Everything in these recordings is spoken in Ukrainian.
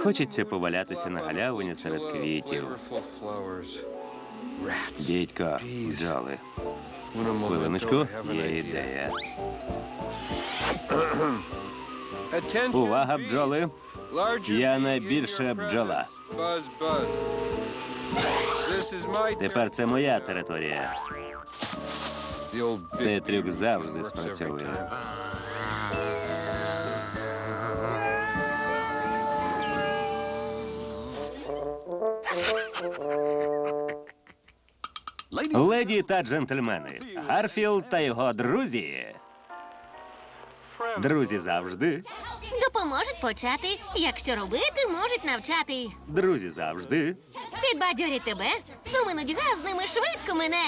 Хочеться повалятися на галявині серед квітів. Дідько, бджоли. Хвилиночку, є ідея. Увага, бджоли! Я найбільша бджола. Тепер це моя територія. Цей трюк завжди спрацьовує. Леді та джентльмени, Гарфілд та його друзі. Друзі завжди. Допоможуть почати. Якщо робити, можуть навчати. Друзі завжди. Підбадьорять тебе. Суми нудьга з ними швидко мине.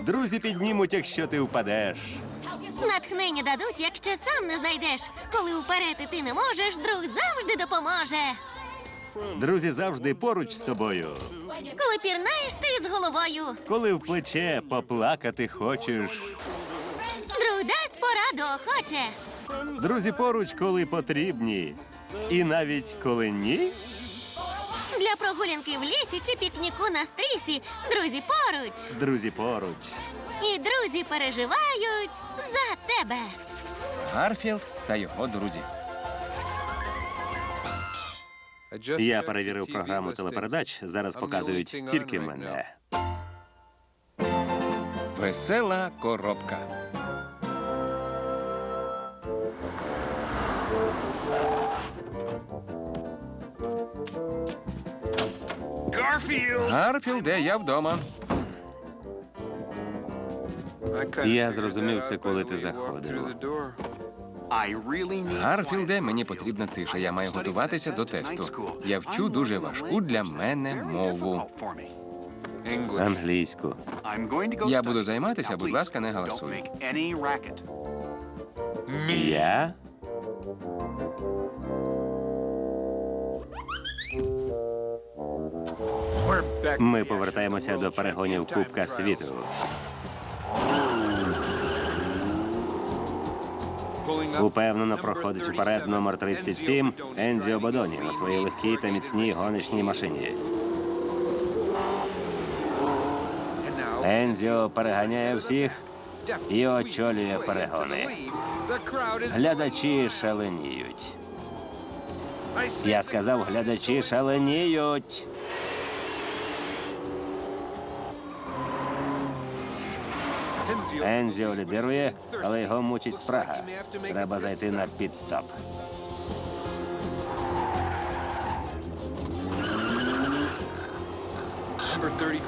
Друзі піднімуть, якщо ти впадеш. Натхнення дадуть, якщо сам не знайдеш. Коли вперед іти не можеш, друг завжди допоможе. Друзі завжди поруч з тобою. Коли пірнаєш, ти з головою. Коли в плече поплакати хочеш. Друг дасть пораду охоче. Друзі поруч, коли потрібні. І навіть коли ні. Для прогулянки в лісі чи пікніку на стрісі. Друзі поруч. Друзі поруч. І друзі переживають за тебе. Гарфілд та його друзі. Я перевірив програму телепередач. Зараз показують тільки мене. Весела коробка. Гарфілде, я вдома. Я зрозумів це, коли ти заходив. Гарфілде, мені потрібна тиша. Я маю готуватися до тесту. Я вчу дуже важку для мене мову. Англійську. Я буду займатися, будь ласка, не галасуй. Я? Ми повертаємося до перегонів Кубка світу. Упевнено проходить вперед номер 37 Ензіо Бодоні на своїй легкій та міцній гоночній машині. Ензіо переганяє всіх і очолює перегони. Глядачі шаленіють. Я сказав, глядачі шаленіють. Ензіо лідирує, але його мучить спрага. Треба зайти на підстоп.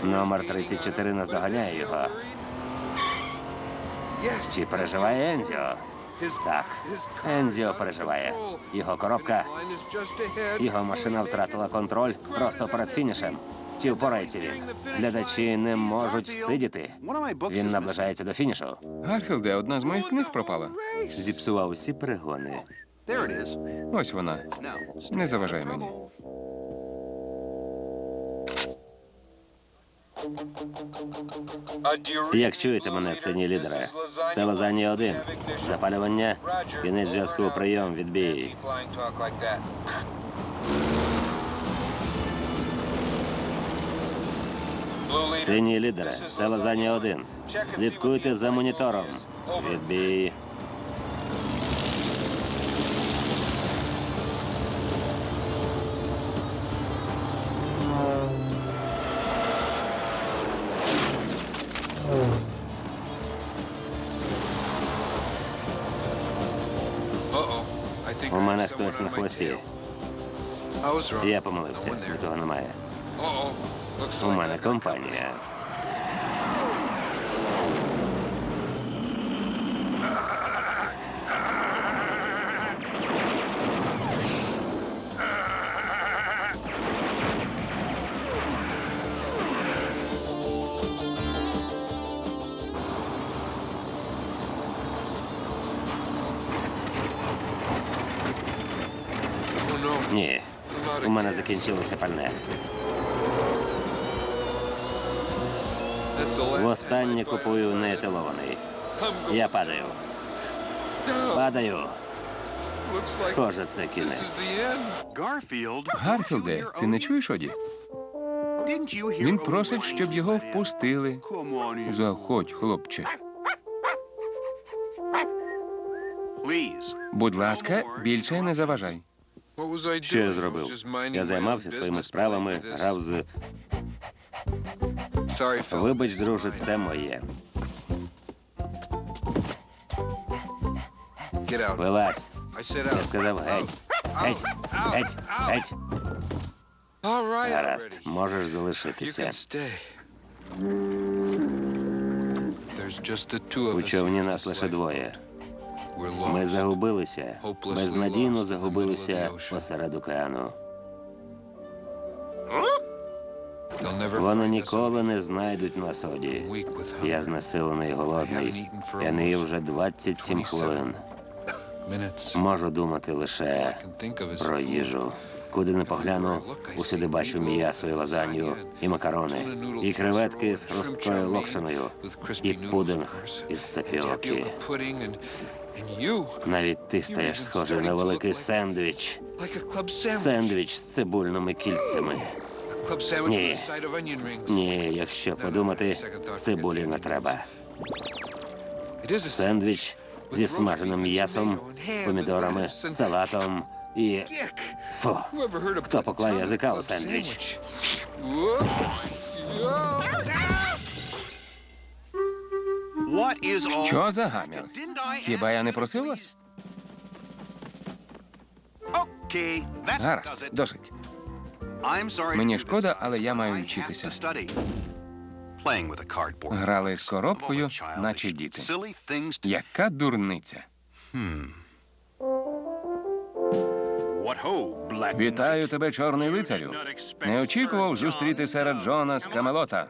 Номер 34 наздоганяє його. Чи переживає Ензіо? Так, Ензіо переживає. Його коробка, його машина втратила контроль просто перед фінішем. Чи впорається він? Глядачі не можуть всидіти. Він наближається до фінішу. Гарфілде, одна з моїх книг пропала. Зіпсував усі перегони. Ось вона. Не заважай мені. Як чуєте мене, сині лідери? Це Лазанія 1. Запалювання, кінець зв'язку, прийом, відбій. Сині лідери, це Лазанія 1. Слідкуйте за монітором. Відбій. У мене хтось на хвості. Я помилився, нікого немає. У мене компанія. Ні, у мене закінчилося пальне. Востаннє купую неетилований. Я падаю. Падаю. Схоже, це кінець. Гарфілде, ти не чуєш, Оді? Він просить, щоб його впустили. Заходь, хлопче. Будь ласка, більше не заважай. Що я зробив? Я займався своїми справами, грав з... Вибач, друже, це моє. Вилазь. Я сказав геть. Геть. Геть. Геть. Гаразд, можеш залишитися. У човні нас лише двоє. Ми загубилися, безнадійно загубилися посеред океану. Вони ніколи не знайдуть нас, Оді. Я знесилений і голодний. Я не їв вже 27 хвилин. Можу думати лише про їжу. Куди не погляну, усюди бачу м'ясо і лазанью, і макарони, і креветки з хрусткою локшиною, і пудинг із тапіоки. Навіть ти стаєш схожий на великий сендвіч. Сендвіч з цибульними кільцями. Ні. Ні, якщо подумати, цибулі не треба. Сендвіч зі смаженим м'ясом, помідорами, салатом і... Фу, хто поклав язика у сендвіч? Що за гамір? Хіба я не просив вас? Гаразд, досить. Мені шкода, але я маю вчитися. Грали з коробкою, наче діти. Яка дурниця. Вітаю тебе, чорний лицарю. Не очікував зустріти сера Джона з Камелота.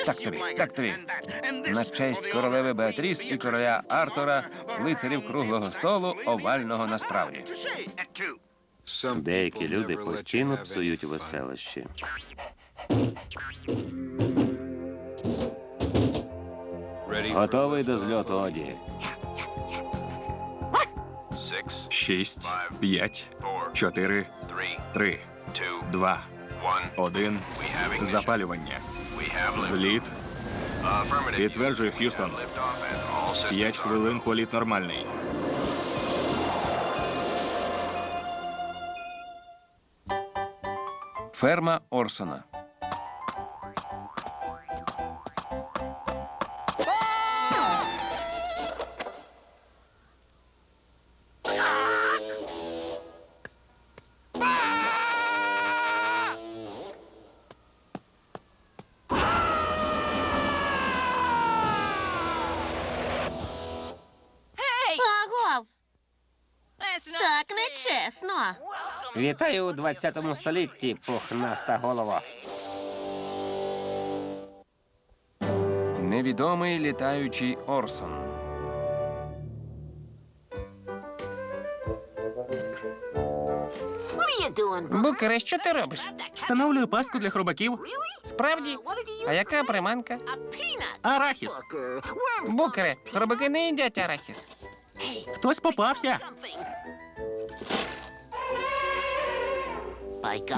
Так тобі, так тобі. На честь королеви Беатріс і короля Артура, лицарів круглого столу, овального насправді. Деякі люди постійно псують веселощі. Готовий до зльоту, Оді. 6, 5, 4, 3, 2, 1. Запалювання. Зліт. Підтверджую, Х'юстон. 5 хвилин, політ нормальний. Ферма Орсона. Агов! Так нечесно. Вітаю у 20 столітті, пухнаста голова. Невідомий літаючий Орсон. Букере, що ти робиш? Встановлюю пасту для хробаків. Справді? А яка приманка? Арахіс. Букере, хробаки не їдять арахіс. Хтось попався.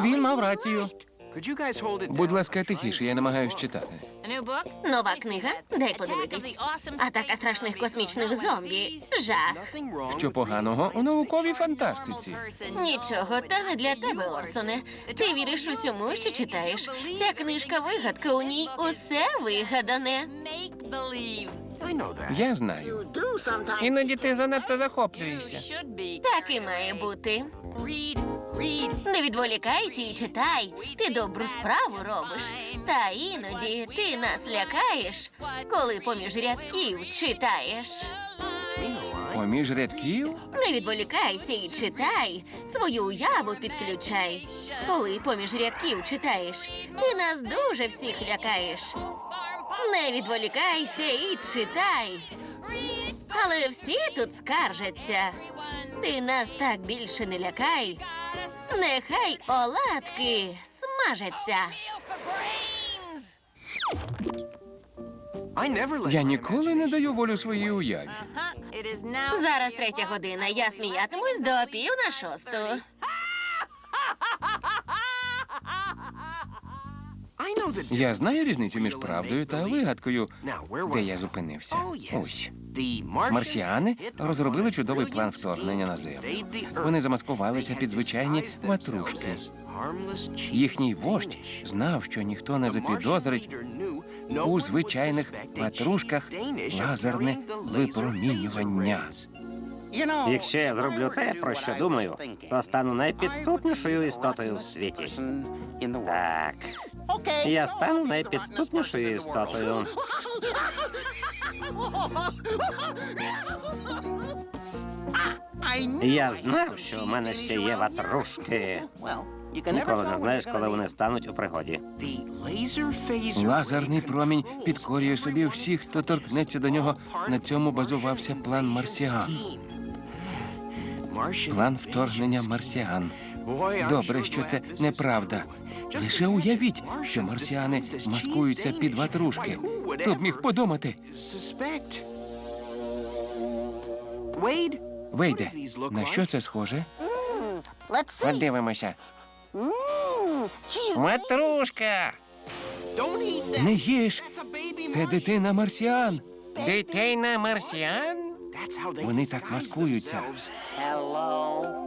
Він мав рацію. Будь ласка, тихіше, я намагаюсь читати. Нова книга? Дай подивитись. Атака страшних космічних зомбі. Жах. Що поганого у науковій фантастиці? Нічого, та не для тебе, Орсоне. Ти віриш усьому, що читаєш. Ця книжка вигадка, у ній усе вигадане. Я знаю. Іноді ти занадто захоплюєшся. Так і має бути. Не відволікайся і читай. Ти добру справу робиш. Та іноді ти нас лякаєш, коли поміж рядків читаєш. Поміж рядків? Не відволікайся і читай. Свою уяву підключай. Коли поміж рядків читаєш, ти нас дуже всіх лякаєш. Не відволікайся і читай. Але всі тут скаржаться. Ти нас так більше не лякай. Нехай оладки смажаться. Я ніколи не даю волю своїй уяві. Зараз 3 година. Я сміятимусь до 5:45. Я знаю різницю між правдою та вигадкою, де я зупинився. Ось. Марсіани розробили чудовий план вторгнення на Землю. Вони замаскувалися під звичайні ватрушки. Їхній вождь знав, що ніхто не запідозрить у звичайних ватрушках лазерне випромінювання. Якщо я зроблю те, про що думаю, то стану найпідступнішою істотою в світі. Так. Я стану найпідступнішою істотою. Я знав, що в мене ще є ватрушки. Ніколи не знаєш, коли вони стануть у пригоді. Лазерний промінь підкорює собі всіх, хто торкнеться до нього. На цьому базувався план марсіан. План вторгнення марсіан. Добре, що це неправда. Лише уявіть, що марсіани маскуються під ватрушки. Хто б міг подумати? Вейде, на що це схоже? Подивимося. Ватрушка! Не їж! Це дитина марсіан. Дитина марсіан? Вони так маскуються.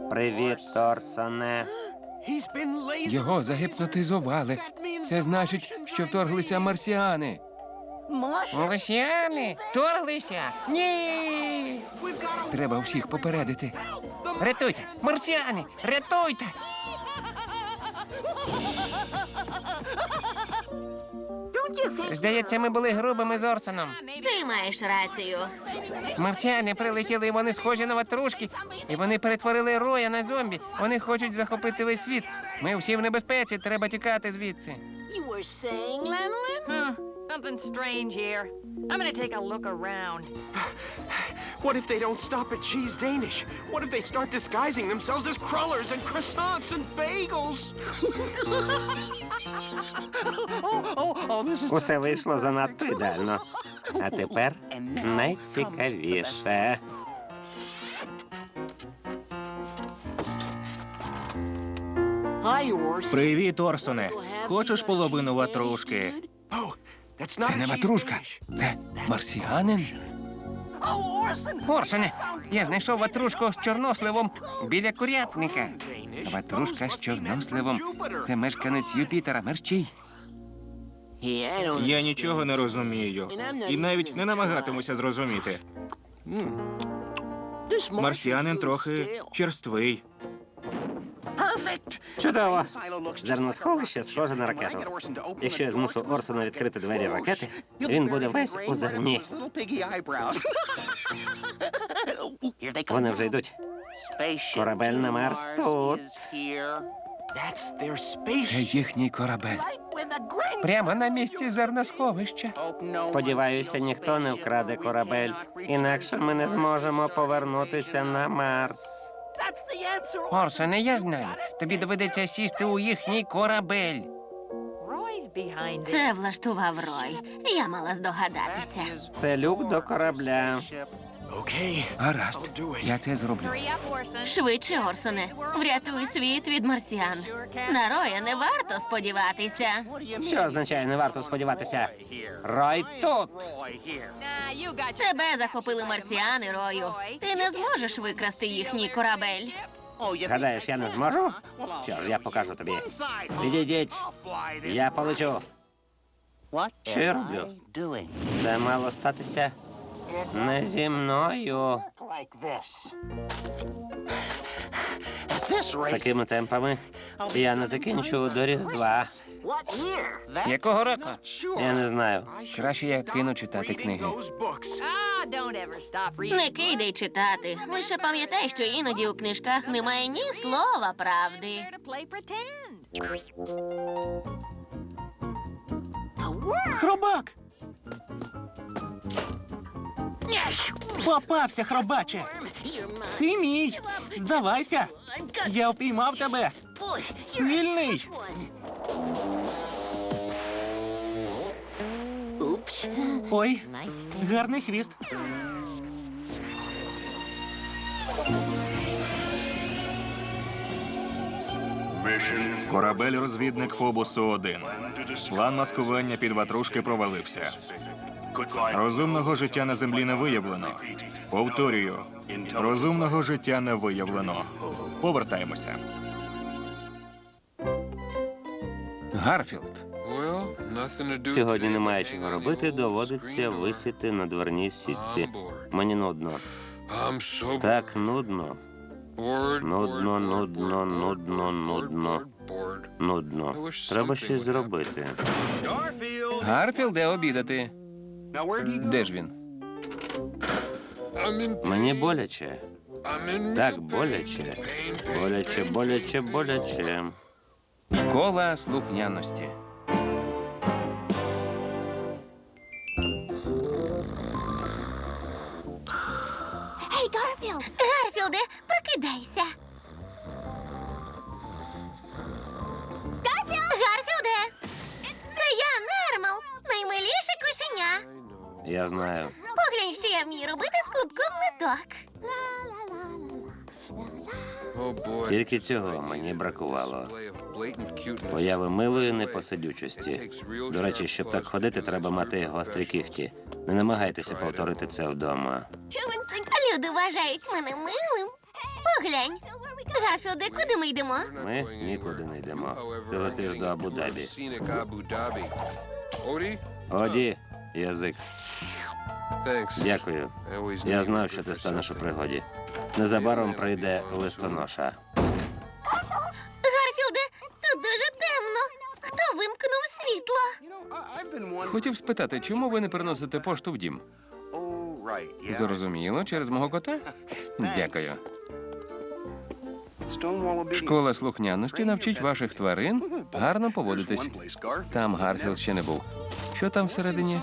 Привіт, Торсоне. Його загіпнотизували. Це значить, що вторглися марсіани. Марсіани? Вторглися? Ні! Треба всіх попередити. Рятуйте! Марсіани! Рятуйте! Здається, ми були грубими з Орсоном. Ти маєш рацію. Марсіани прилетіли, і вони схожі на ватрушки. І вони перетворили Роя на зомбі. Вони хочуть захопити весь світ. Ми всі в небезпеці, треба тікати звідси. You were saying, Lanolin? Something strange here. I'm gonna take a look around. What if they don't stop at Cheese Danish? What if they start disguising themselves as crullers and croissants and bagels? Усе вийшло занадто ідеально. А тепер найцікавіше. Привіт, Орсоне. Хочеш половину ватрушки? Oh, that's not Це не a cheese ватрушка. Danish. Це марсіанин. Орсоне, я знайшов ватрушку з чорносливом біля курятника. Ватрушка з чорносливом. Це мешканець Юпітера, мерщій. Я нічого не розумію. І навіть не намагатимуся зрозуміти. Марсіанин трохи черствий. Чудово. Зерносховище схоже на ракету. Якщо я змушу Орсона відкрити двері ракети, він буде весь у зерні. Вони вже йдуть. Корабель на Марс тут. That's their Це spaceship. їхній корабель. Прямо на місці зерносховища. Сподіваюся, ніхто не вкраде корабель. Інакше ми не зможемо повернутися на Марс. Орсоне, я знаю. Тобі доведеться сісти у їхній корабель. Roy's behind it. Це влаштував Рой. Я мала здогадатися. Це люк до корабля. Okay. Гаразд, я це зроблю. Hurry up, Orson. Швидше, Орсоне. Врятуй світ від марсіан. На Роя не варто сподіватися. Що означає не варто сподіватися? Рой тут. Nah, you got your... Тебе захопили марсіани, Рою. Ти не зможеш викрасти їхній корабель. Гадаєш, я не зможу? Що ж, я покажу тобі. Відійдіть. Я полечу. Що я роблю? Це мало статися не зі мною. З такими темпами я не закінчу до Різдва. Якого року? Я не знаю. Краще я кину читати книги. Those books. Ah, don't ever stop reading. Не кидай читати. Лише пам'ятай, що іноді у книжках немає ні слова правди. Here to play pretend. Хробак! Попався, хробаче! Ти мій! Здавайся! Я впіймав тебе! Сильний! Ой, гарний хвіст. Корабель-розвідник Фобусу-1. План маскування під ватрушки провалився. Розумного життя на землі не виявлено. Повторюю, розумного життя не виявлено. Повертаємося. Гарфілд. Сьогодні немає чого робити, доводиться висіти на дверній сітці. Мені нудно. Так нудно. Нудно, нудно, нудно, нудно. Нудно. Треба щось зробити. Гарфілде обідати. Де ж він? Мені боляче. Так боляче. Боляче, боляче, боляче. Школа слухняності. Гей, Гарфілде, прокидайся. Гарфілде! Це я, Нермал, наймиліше кошеня. Я знаю. Поглянь, що я вмію робити з клубком ниток. Тільки цього мені бракувало. Появи милої непосидючості. До речі, щоб так ходити, треба мати гострі кіхті. Не намагайтеся повторити це вдома. Люди вважають мене милим. Поглянь. Гарфілде, куди ми йдемо? Ми нікуди не йдемо. Ти летиш до Абу-Дабі. Оді, язик. Дякую. Я знав, що ти станеш у пригоді. Незабаром прийде листоноша. Гарфілде, тут дуже темно. Хто вимкнув світло? Хотів спитати, чому ви не приносите пошту в дім? Зрозуміло, через мого кота? Дякую. Школа слухняності навчить ваших тварин гарно поводитись. Там Гарфілд ще не був. Що там всередині?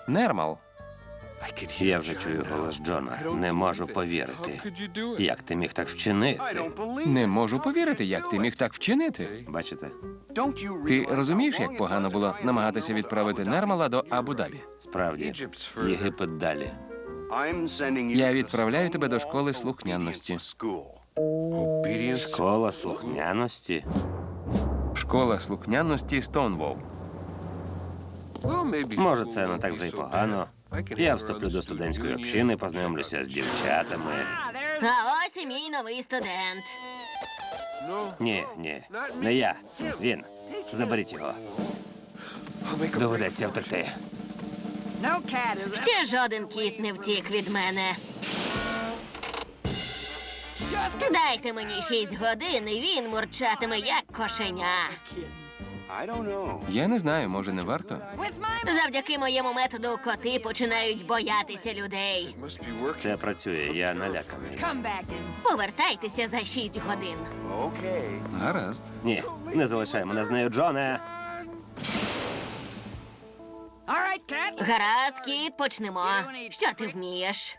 Нермал. Я вже чую голос Джона. Не можу повірити. Як ти міг так вчинити? Не можу повірити, як ти міг так вчинити. Бачите? Ти розумієш, як погано було намагатися відправити Нермала до Абу-Дабі? Справді, Єгипет далі. Я відправляю тебе до школи слухняності. Школа слухняності? Школа слухняності Стоунвол. Може, це не так вже й погано. Я вступлю до студентської общини, познайомлюся з дівчатами. А ось і мій новий студент. Ні, не я. Він. Заберіть його. Доведеться втекти. No cat is Ще жоден кіт не втік від мене. Дайте мені 6 годин, і він мурчатиме, як кошеня. Я не знаю, може, не варто? with my Завдяки моєму методу коти починають боятися людей. Це працює, я наляканий. come back and Повертайтеся за 6 годин. Гаразд. Ні, не залишай мене з нею, Джоне. all right, cat. Гаразд, кіт, почнемо. Що ти вмієш?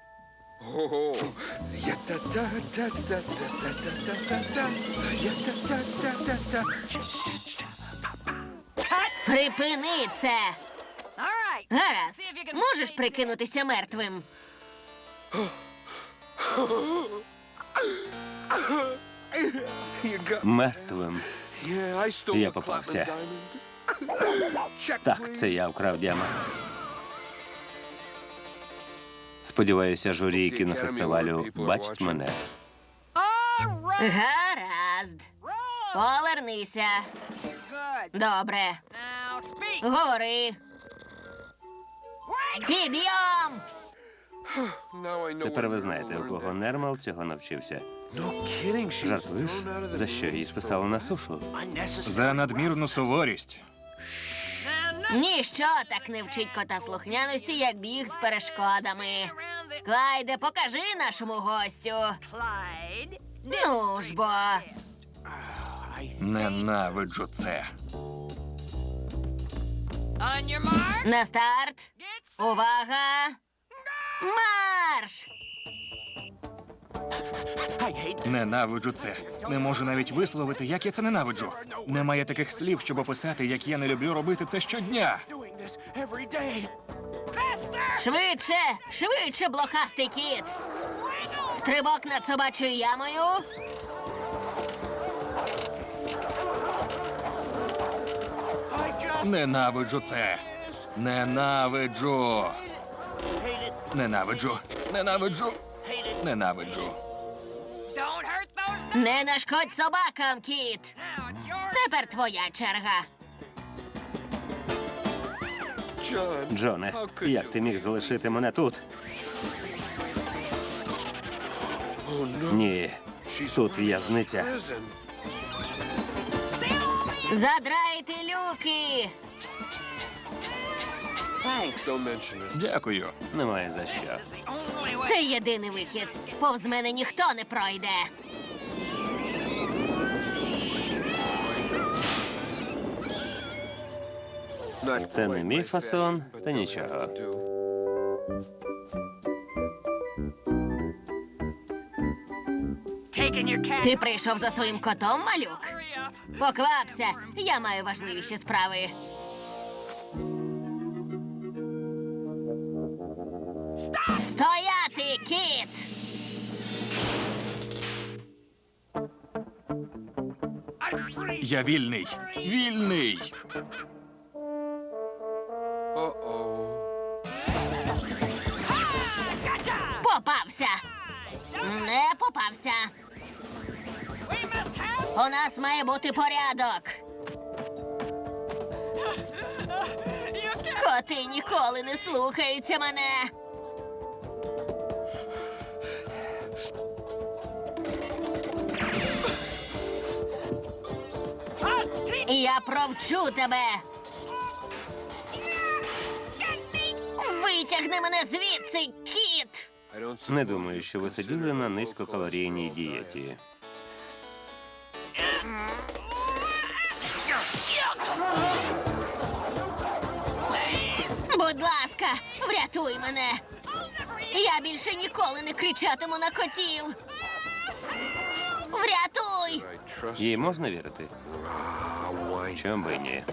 Припини це! All right. Гаразд. Можеш прикинутися мертвим? Мертвим. Я попався. Так, це я вкрав діамант. Сподіваюся, журі кінофестивалю бачить мене. All right. Гаразд. Повернися. Good. Добре. Now speak. Говори. Підйом! Тепер ви знаєте, у кого Нермал цього навчився. Жартуєш? За що її списали на сушу? За надмірну суворість. Ніщо так не вчить кота слухняності, як біг з перешкодами. Клайде, покажи нашому гостю. Clyde. Ну ж бо. Ненавиджу це. On your mark. На старт. Get set. Увага! Марш! Ненавиджу це. Не можу навіть висловити, як я це ненавиджу. Немає таких слів, щоб описати, як я не люблю робити це щодня. Швидше! Швидше, блохастий кіт! Стрибок над собачою ямою. Ненавиджу це. Ненавиджу. Ненавиджу. Ненавиджу. Ненавиджу. Don't hurt those. Не нашкодь собакам, кіт. Now it's yours. Тепер твоя черга. Джоне, як ти міг залишити мене тут? Ні, тут в'язниця. Задрайте люки. Дякую. Немає за що. Це єдиний вихід. Повз мене ніхто не пройде. Це не мій фасон, та нічого. Taking your cat. Ти прийшов за своїм котом, малюк? Hurry up. Поквапся, я маю важливіші справи. Стояти, кіт! Я вільний. Вільний. Попався! Не попався! We must have. У нас має бути порядок. Коти ніколи не слухаються мене. Я провчу тебе. Витягни мене звідси, кіт! Не думаю, що ви сиділи на низькокалорійній дієті. Будь ласка, врятуй мене. Я більше ніколи не кричатиму на котів. Врятуй! Їй можна вірити? Чом би ні?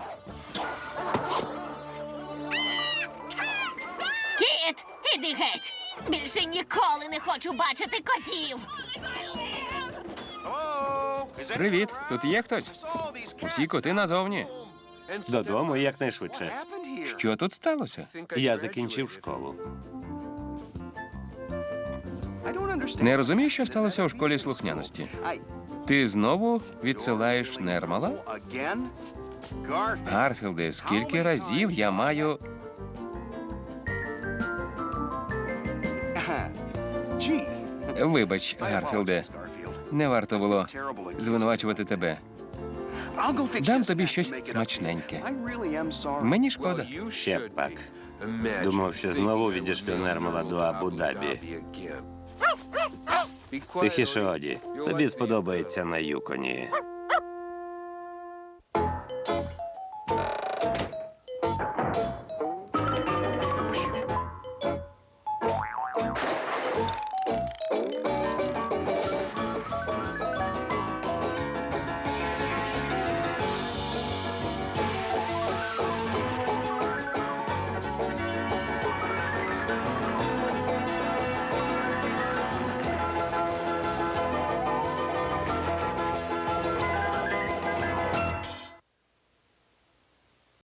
Кіт, іди геть! Більше ніколи не хочу бачити котів. Привіт, тут є хтось? Усі коти назовні. Додому якнайшвидше. Що тут сталося? Я закінчив школу. Не розумію, що сталося у школі слухняності. Ти знову відсилаєш Нермала? Гарфілде, скільки разів я маю. Вибач, Гарфілде, не варто було звинувачувати тебе. Дам тобі щось смачненьке. Мені шкода. Ще б пак. Думав, що знову відійшлю Нермала до Абу-Дабі. Тихіше, Оді. Тобі сподобається на Юконі.